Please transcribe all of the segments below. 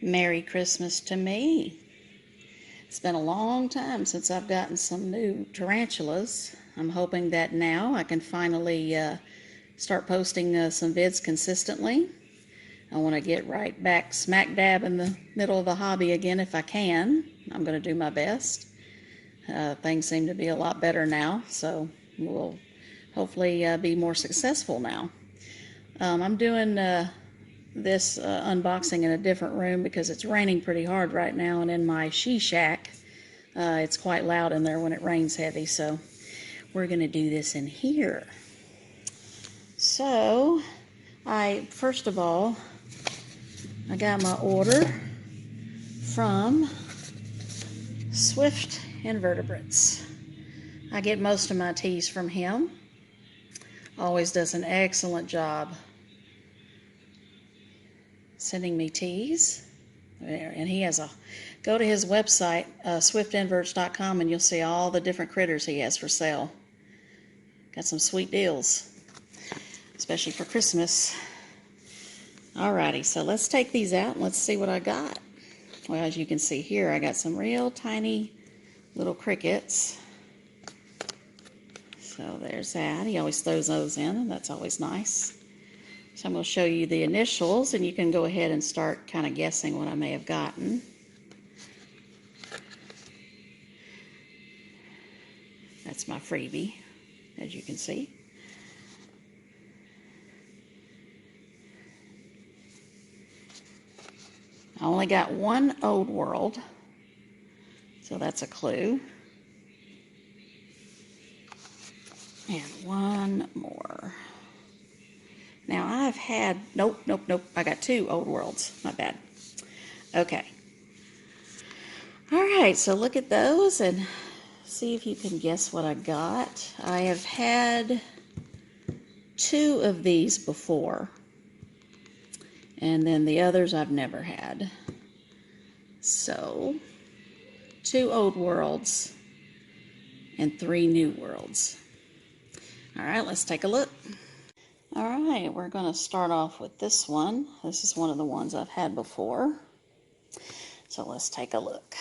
Merry Christmas to me. It's been a long time since I've gotten some new tarantulas. I'm hoping that now I can finally start posting some vids consistently. I want to get right back smack dab in the middle of the hobby again if I can. I'm going to do my best. Things seem to be a lot better now, so we'll hopefully be more successful now. I'm doing this unboxing in a different room because it's raining pretty hard right now, and in my she shack it's quite loud in there when it rains heavy, so we're going to do this in here. So first of all, I got my order from Swift Invertebrates. I get most of my teas from him. Always does an excellent job sending me teas. And he has go to his website, swiftinverts.com, and you'll see all the different critters he has for sale. Got some sweet deals, especially for Christmas. Alrighty, so let's take these out and let's see what I got. Well, as you can see here, I got some real tiny little crickets. So there's that. He always throws those in, and that's always nice. So I'm going to show you the initials, and you can go ahead and start kind of guessing what I may have gotten. That's my freebie, as you can see. I only got one Old World, so that's a clue. And one more. Now I've had, nope, I got two Old Worlds, my bad. Okay. All right, so look at those and see if you can guess what I got. I have had two of these before, and then the others I've never had. So, two Old Worlds and three New Worlds. All right, let's take a look. All right, we're going to start off with this one. This is one of the ones I've had before. So let's take a look.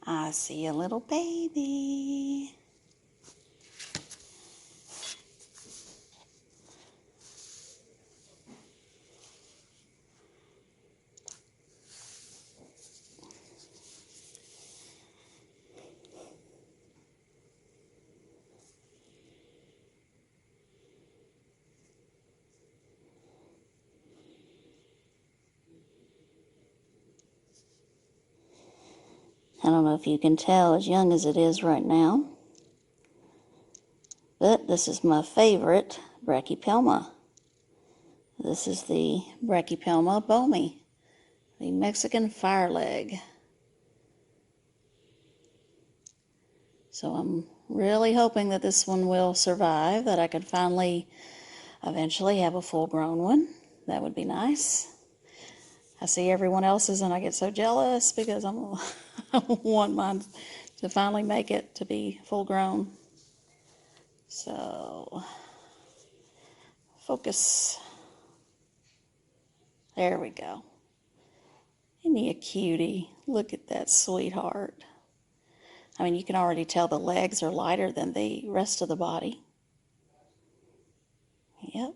I see a little baby. I don't know if you can tell, as young as it is right now, but this is my favorite Brachypelma. This is the Brachypelma boehmei, the Mexican fireleg. So I'm really hoping that this one will survive, that I could finally eventually have a full-grown one. That would be nice. I see everyone else's and I get so jealous because I want mine to finally make it to be full-grown. So, focus. There we go. Isn't he a cutie? Look at that sweetheart. I mean, you can already tell the legs are lighter than the rest of the body. Yep.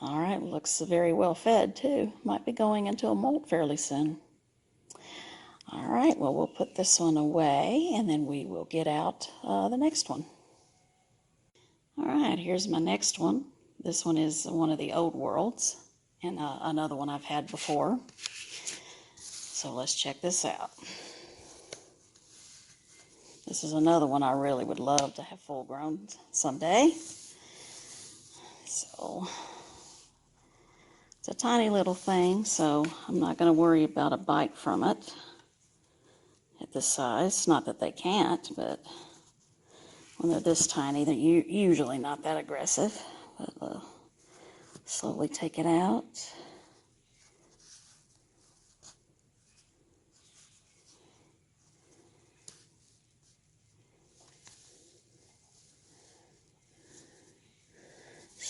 All right, looks very well fed too. Might be going into a molt fairly soon. All right, well, we'll put this one away and then we will get out the next one. All right, here's my next one. This one is one of the Old Worlds and another one I've had before. So let's check this out. This is another one I really would love to have full grown someday. So it's a tiny little thing, so I'm not going to worry about a bite from it at this size. Not that they can't, but when they're this tiny, they're usually not that aggressive. But slowly take it out.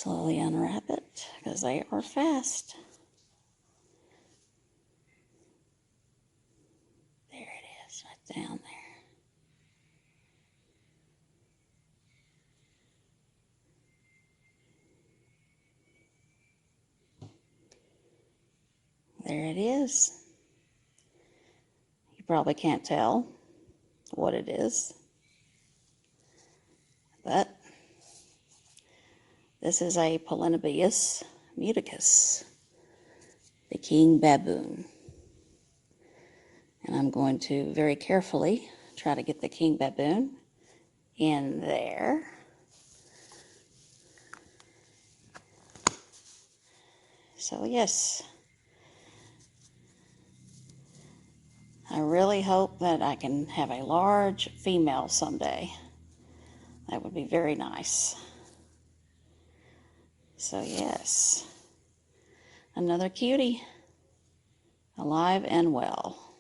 Slowly unwrap it because they are fast. There it is, right down there. There it is. You probably can't tell what it is, but this is a Palindabias Muticus, the king baboon. And I'm going to very carefully try to get the king baboon in there. So yes, I really hope that I can have a large female someday. That would be very nice. So yes, another cutie, alive and well.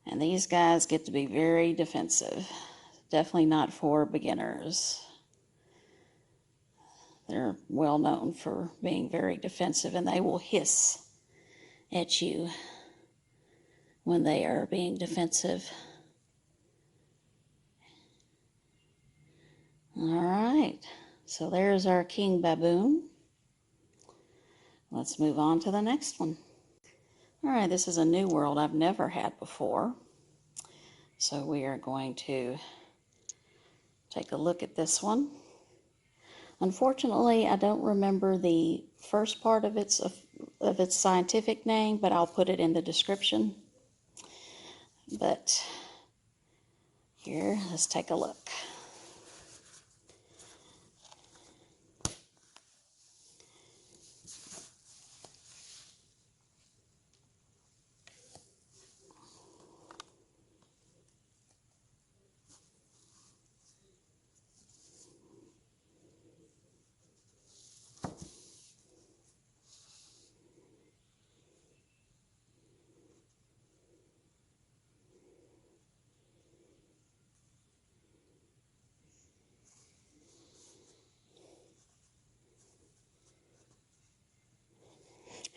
And these guys get to be very defensive. Definitely not for beginners. They're well known for being very defensive, and they will hiss at you when they are being defensive. All right, so there's our king baboon. Let's move on to the next one. All right, this is a new world I've never had before. So we are going to take a look at this one. Unfortunately, I don't remember the first part of its scientific name, but I'll put it in the description. But here, let's take a look.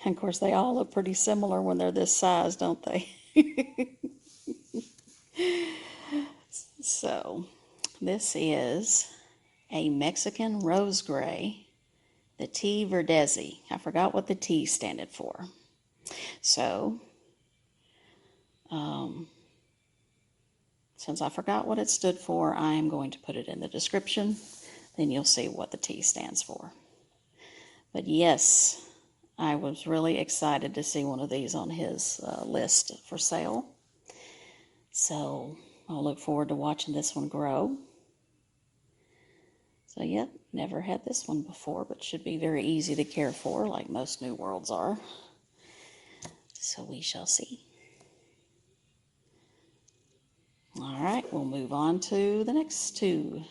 And of course, they all look pretty similar when they're this size, don't they? So, this is a Mexican rose gray, the T. verdezi. I forgot what the T standed for. So, since I forgot what it stood for, I am going to put it in the description. Then you'll see what the T stands for. But yes, I was really excited to see one of these on his list for sale. So I'll look forward to watching this one grow. So yep, never had this one before, but should be very easy to care for, like most new worlds are. So we shall see. All right, we'll move on to the next two.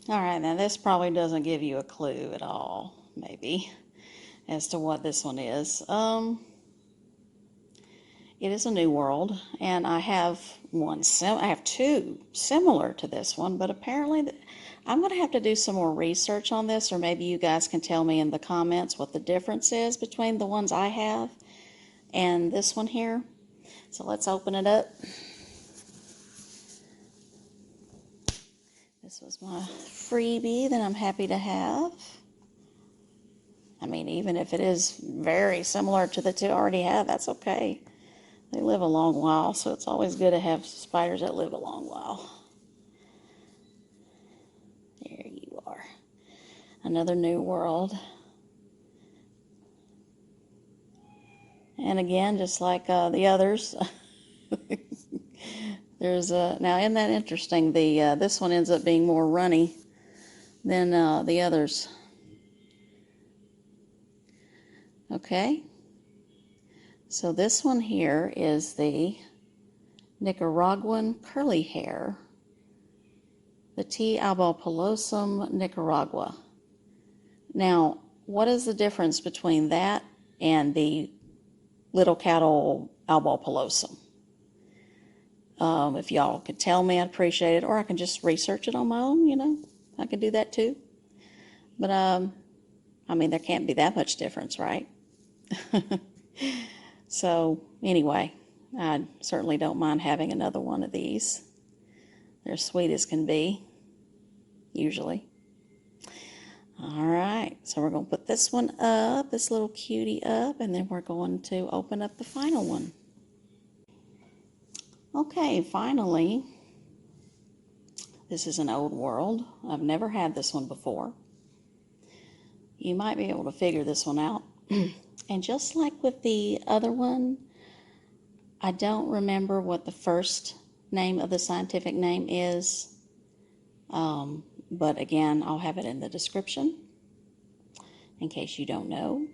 All right, now this probably doesn't give you a clue at all, maybe, as to what this one is. It is a new world, and I have two similar to this one, but apparently I'm going to have to do some more research on this, or maybe you guys can tell me in the comments what the difference is between the ones I have and this one here. So let's open it up. This was my freebie that I'm happy to have. I mean, even if it is very similar to the two I already have, that's okay. They live a long while, so it's always good to have spiders that live a long while. There you are. Another new world. And again, just like the others, there's now isn't that interesting? This one ends up being more runny than the others. Okay, so this one here is the Nicaraguan curly hair, the T. albopilosum Nicaragua. Now, what is the difference between that and the Tliltocatl albopilosum? If y'all could tell me, I'd appreciate it, or I can just research it on my own, you know. I could do that too. But, I mean, there can't be that much difference, right? So, anyway, I certainly don't mind having another one of these. They're sweet as can be, usually. Alright, so we're going to put this one up, this little cutie up, and then we're going to open up the final one. Okay, finally, this is an old world. I've never had this one before. You might be able to figure this one out. And just like with the other one, I don't remember what the first name of the scientific name is. But again, I'll have it in the description in case you don't know.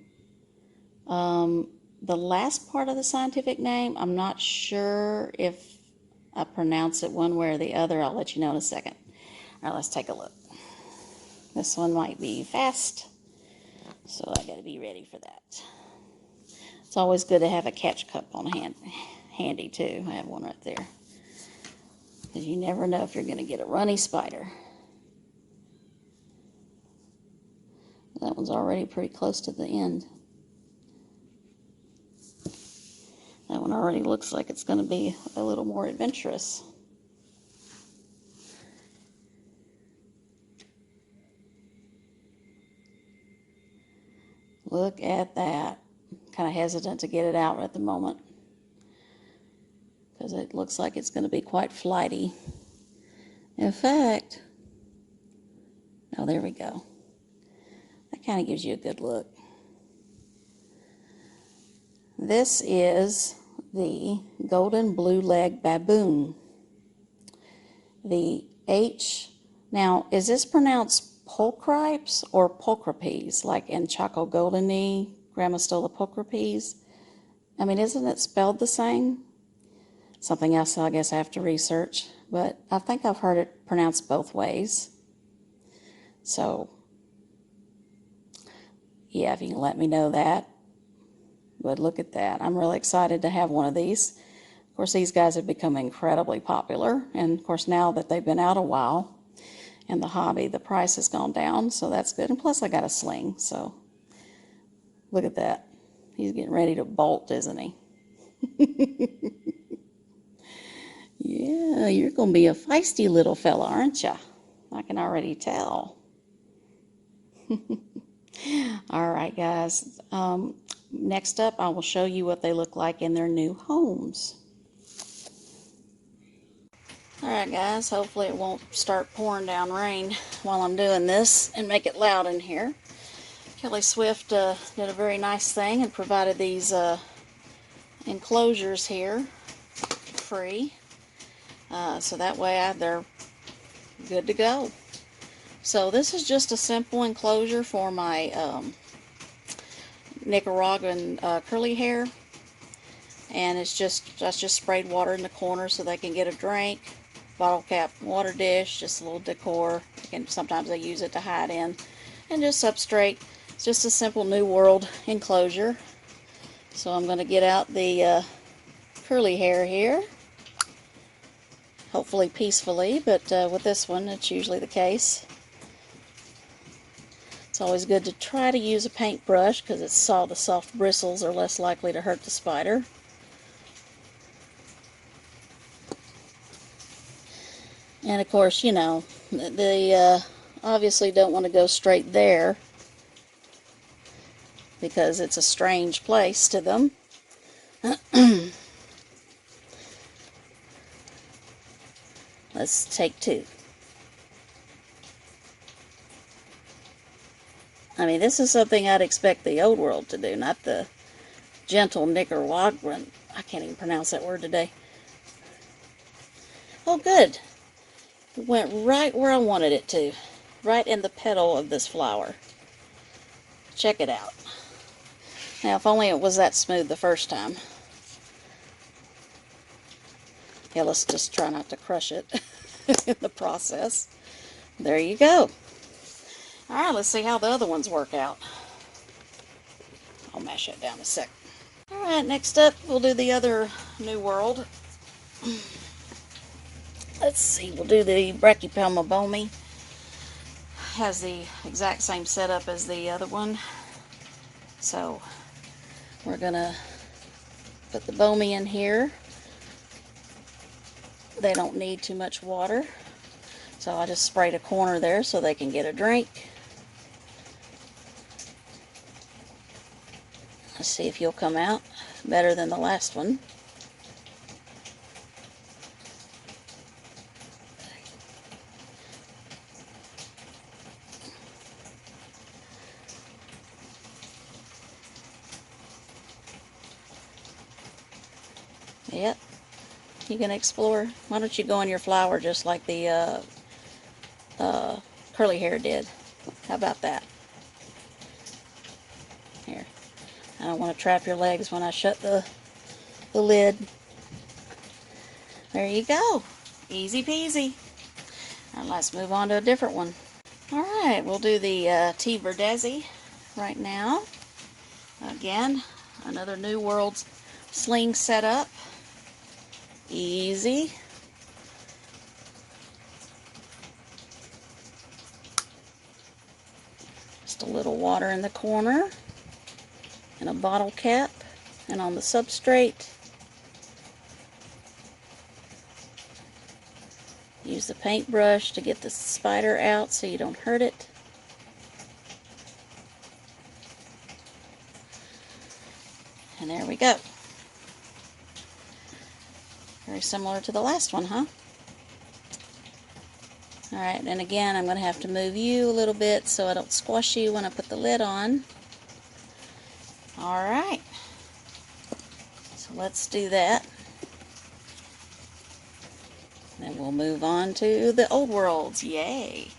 The last part of the scientific name, I'm not sure if I pronounce it one way or the other. I'll let you know in a second. All right, let's take a look. This one might be fast, so I got to be ready for that. It's always good to have a catch cup on hand, handy too. I have one right there, because you never know if you're going to get a runny spider. That one's already pretty close to the end. That one already looks like it's going to be a little more adventurous. Look at that. Kind of hesitant to get it out at the moment, because it looks like it's going to be quite flighty. In fact, oh, there we go. That kind of gives you a good look. This is the golden blue leg baboon. The H, now is this pronounced pulcripes or pulcripes, like in Choco Goldeni, Grammostola pulcripes? I mean, isn't it spelled the same? Something else I guess I have to research, but I think I've heard it pronounced both ways. So, yeah, if you can let me know that. But look at that. I'm really excited to have one of these. Of course, these guys have become incredibly popular. And, of course, now that they've been out a while in the hobby, the price has gone down, so that's good. And plus, I got a sling, so look at that. He's getting ready to bolt, isn't he? Yeah, you're going to be a feisty little fella, aren't you? I can already tell. All right, guys. Next up, I will show you what they look like in their new homes. All right, guys. Hopefully it won't start pouring down rain while I'm doing this and make it loud in here. Kelly Swift did a very nice thing and provided these enclosures here free. So that way they're good to go. So this is just a simple enclosure for my Nicaraguan curly hair, and I just sprayed water in the corner so they can get a drink. Bottle cap, water dish, just a little decor. And sometimes I use it to hide in, and just substrate. It's just a simple New World enclosure. So I'm going to get out the curly hair here, hopefully peacefully, but with this one it's usually the case. It's always good to try to use a paintbrush because the soft bristles are less likely to hurt the spider. And of course, you know, they obviously don't want to go straight there because it's a strange place to them. Let's take two. I mean, this is something I'd expect the old world to do, not the gentle Nicaraguan. I can't even pronounce that word today. Oh, good. It went right where I wanted it to. Right in the petal of this flower. Check it out. Now, if only it was that smooth the first time. Yeah, let's just try not to crush it in the process. There you go. Alright, let's see how the other ones work out. I'll mash that down a sec. Alright, next up we'll do the other New World. Let's see, we'll do the Brachypelma boehmei. has the exact same setup as the other one. So we're gonna put the boehmei in here. They don't need too much water, so I just sprayed a corner there so they can get a drink. Let's see if you'll come out better than the last one. Yep, you can explore. Why don't you go in your flower just like the curly hair did? How about that? Here, I don't want to trap your legs when I shut the lid. There you go. Easy peasy. Now let's move on to a different one. Alright, we'll do the T. verdezi right now. Again, another New World sling setup. Easy. Just a little water in the corner and a bottle cap, and on the substrate use the paintbrush to get the spider out so you don't hurt it. And there we go. Very similar to the last one, huh? Alright, and again, I'm going to have to move you a little bit so I don't squash you when I put the lid on. Alright, so let's do that. Then we'll move on to the old worlds. Yay!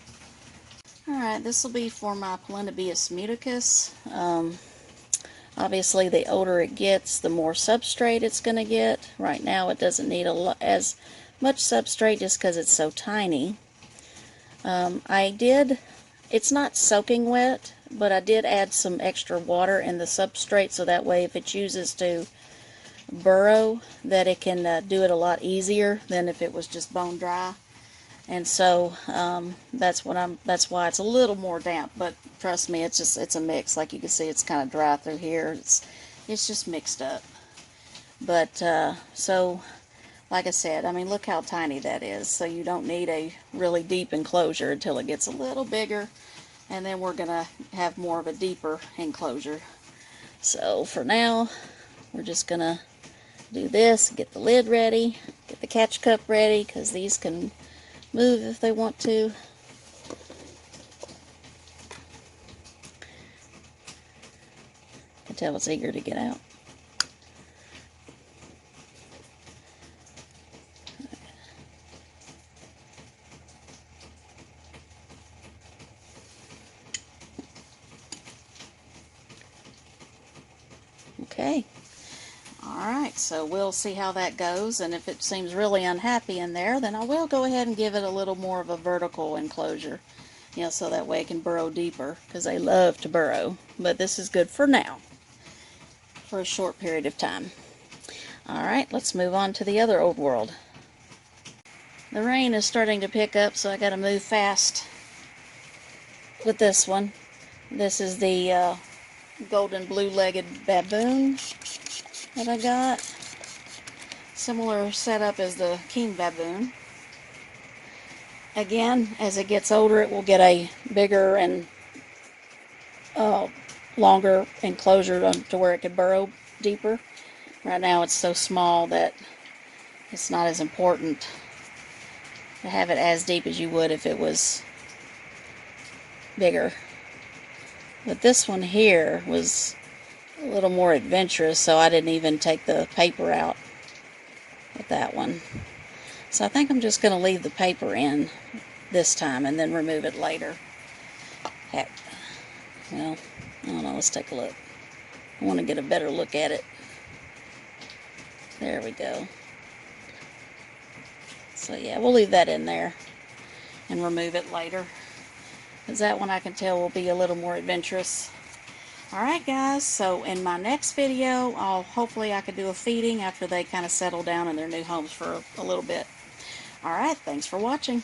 Alright, this will be for my Palindabias Muticus. Obviously, the older it gets, the more substrate it's going to get. Right now, it doesn't need as much substrate just because it's so tiny. It's not soaking wet, but I did add some extra water in the substrate so that way if it chooses to burrow, that it can do it a lot easier than if it was just bone dry. And so that's why it's a little more damp, but trust me, it's a mix. Like you can see, it's kind of dry through here. It's just mixed up. But so like I said, I mean, look how tiny that is. So you don't need a really deep enclosure until it gets a little bigger, and then we're gonna have more of a deeper enclosure. So for now, we're just gonna do this, get the lid ready, get the catch cup ready, because these can move if they want to. I can tell it's eager to get out. Okay. Alright, so we'll see how that goes, and if it seems really unhappy in there, then I will go ahead and give it a little more of a vertical enclosure, you know, so that way it can burrow deeper, because they love to burrow. But this is good for now, for a short period of time. Alright, let's move on to the other old world. The rain is starting to pick up, so I gotta move fast with this one. This is the golden blue-legged baboon that I got. Similar setup as the king baboon. Again, as it gets older, it will get a bigger and longer enclosure to where it can burrow deeper. Right now it's so small that it's not as important to have it as deep as you would if it was bigger. But this one here was a little more adventurous, so I didn't even take the paper out with that one. So I think I'm just going to leave the paper in this time and then remove it later. Heck, well, I don't know, let's take a look. I want to get a better look at it. There we go. So yeah, we'll leave that in there and remove it later, because that one I can tell will be a little more adventurous. Alright guys, so in my next video, hopefully I can do a feeding after they kind of settle down in their new homes for a little bit. Alright, thanks for watching.